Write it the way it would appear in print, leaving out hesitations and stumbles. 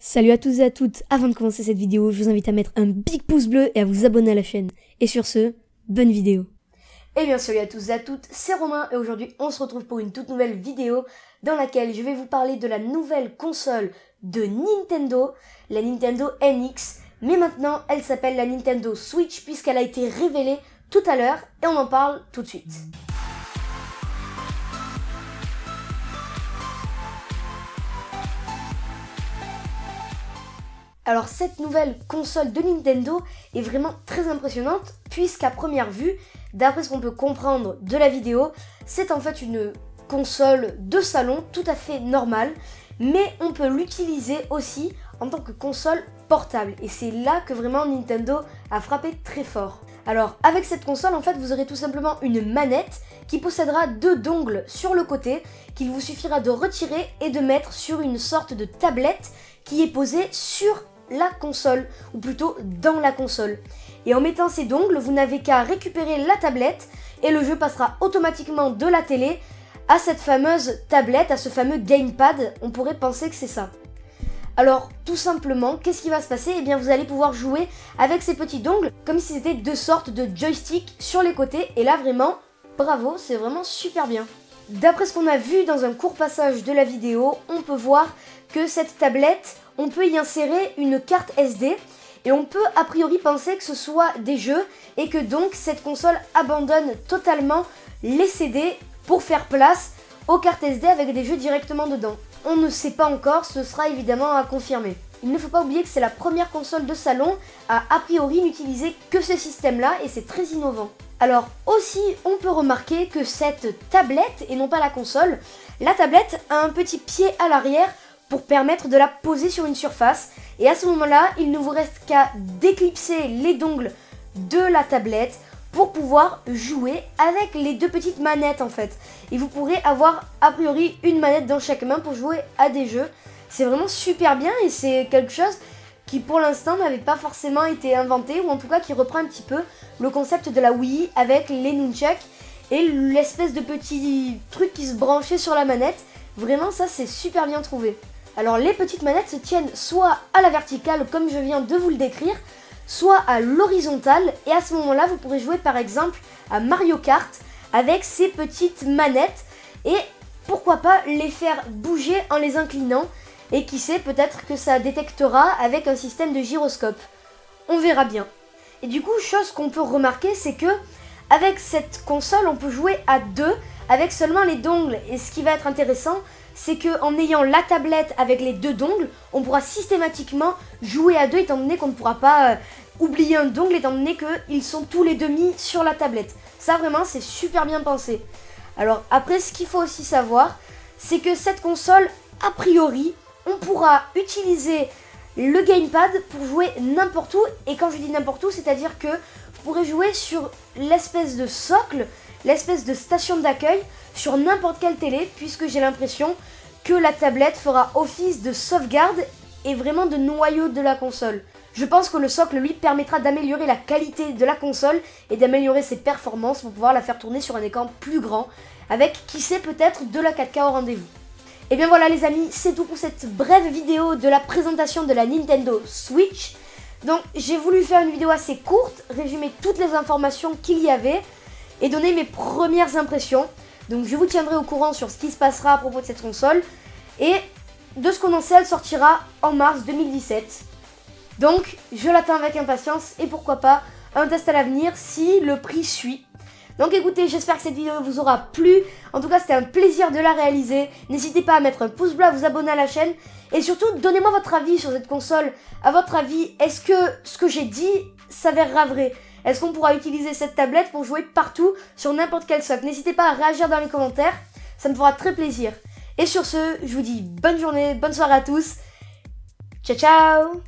Salut à tous et à toutes, avant de commencer cette vidéo, je vous invite à mettre un big pouce bleu et à vous abonner à la chaîne. Et sur ce, bonne vidéo. Et bien salut à tous et à toutes, c'est Romain et aujourd'hui on se retrouve pour une toute nouvelle vidéo dans laquelle je vais vous parler de la nouvelle console de Nintendo, la Nintendo NX, mais maintenant elle s'appelle la Nintendo Switch puisqu'elle a été révélée tout à l'heure et on en parle tout de suite. Alors cette nouvelle console de Nintendo est vraiment très impressionnante puisqu'à première vue, d'après ce qu'on peut comprendre de la vidéo, c'est en fait une console de salon tout à fait normale, mais on peut l'utiliser aussi en tant que console portable et c'est là que vraiment Nintendo a frappé très fort. Alors avec cette console en fait vous aurez tout simplement une manette qui possédera deux dongles sur le côté qu'il vous suffira de retirer et de mettre sur une sorte de tablette qui est posée sur la console, ou plutôt dans la console. Et en mettant ces dongles, vous n'avez qu'à récupérer la tablette et le jeu passera automatiquement de la télé à cette fameuse tablette, à ce fameux gamepad. On pourrait penser que c'est ça. Alors tout simplement, qu'est-ce qui va se passer? Eh bien vous allez pouvoir jouer avec ces petits dongles comme si c'était deux sortes de joysticks sur les côtés. Et là vraiment, bravo, c'est vraiment super bien. D'après ce qu'on a vu dans un court passage de la vidéo, on peut voir que cette tablette, on peut y insérer une carte SD et on peut a priori penser que ce soit des jeux et que donc cette console abandonne totalement les CD pour faire place aux cartes SD avec des jeux directement dedans. On ne sait pas encore, ce sera évidemment à confirmer. Il ne faut pas oublier que c'est la première console de salon à priori n'utiliser que ce système-là et c'est très innovant. Alors aussi, on peut remarquer que cette tablette, et non pas la console, la tablette a un petit pied à l'arrière pour permettre de la poser sur une surface. Et à ce moment-là, il ne vous reste qu'à déclipser les dongles de la tablette pour pouvoir jouer avec les deux petites manettes en fait. Et vous pourrez avoir a priori une manette dans chaque main pour jouer à des jeux. C'est vraiment super bien et c'est quelque chose qui pour l'instant n'avait pas forcément été inventé, ou en tout cas qui reprend un petit peu le concept de la Wii avec les nunchucks et l'espèce de petit truc qui se branchait sur la manette. Vraiment ça c'est super bien trouvé. Alors les petites manettes se tiennent soit à la verticale comme je viens de vous le décrire, soit à l'horizontale et à ce moment-là vous pourrez jouer par exemple à Mario Kart avec ces petites manettes et pourquoi pas les faire bouger en les inclinant. Et qui sait, peut-être que ça détectera avec un système de gyroscope. On verra bien. Et du coup, chose qu'on peut remarquer, c'est que avec cette console, on peut jouer à deux avec seulement les dongles. Et ce qui va être intéressant, c'est qu'en ayant la tablette avec les deux dongles, on pourra systématiquement jouer à deux, étant donné qu'on ne pourra pas oublier un dongle, étant donné qu'ils sont tous les deux mis sur la tablette. Ça, vraiment, c'est super bien pensé. Alors, après, ce qu'il faut aussi savoir, c'est que cette console, a priori, on pourra utiliser le gamepad pour jouer n'importe où. Et quand je dis n'importe où, c'est-à-dire que vous pourrez jouer sur l'espèce de socle, l'espèce de station d'accueil, sur n'importe quelle télé, puisque j'ai l'impression que la tablette fera office de sauvegarde et vraiment de noyau de la console. Je pense que le socle, lui, permettra d'améliorer la qualité de la console et d'améliorer ses performances pour pouvoir la faire tourner sur un écran plus grand, avec, qui sait, peut-être de la 4K au rendez-vous. Et bien voilà les amis, c'est tout pour cette brève vidéo de la présentation de la Nintendo Switch. Donc j'ai voulu faire une vidéo assez courte, résumer toutes les informations qu'il y avait et donner mes premières impressions. Donc je vous tiendrai au courant sur ce qui se passera à propos de cette console. Et de ce qu'on en sait, elle sortira en mars 2017. Donc je l'attends avec impatience et pourquoi pas un test à l'avenir si le prix suit. Donc écoutez, j'espère que cette vidéo vous aura plu. En tout cas, c'était un plaisir de la réaliser. N'hésitez pas à mettre un pouce bleu, à vous abonner à la chaîne. Et surtout, donnez-moi votre avis sur cette console. À votre avis, est-ce que ce que j'ai dit s'avérera vrai? Est-ce qu'on pourra utiliser cette tablette pour jouer partout, sur n'importe quel socle? N'hésitez pas à réagir dans les commentaires. Ça me fera très plaisir. Et sur ce, je vous dis bonne journée, bonne soirée à tous. Ciao, ciao!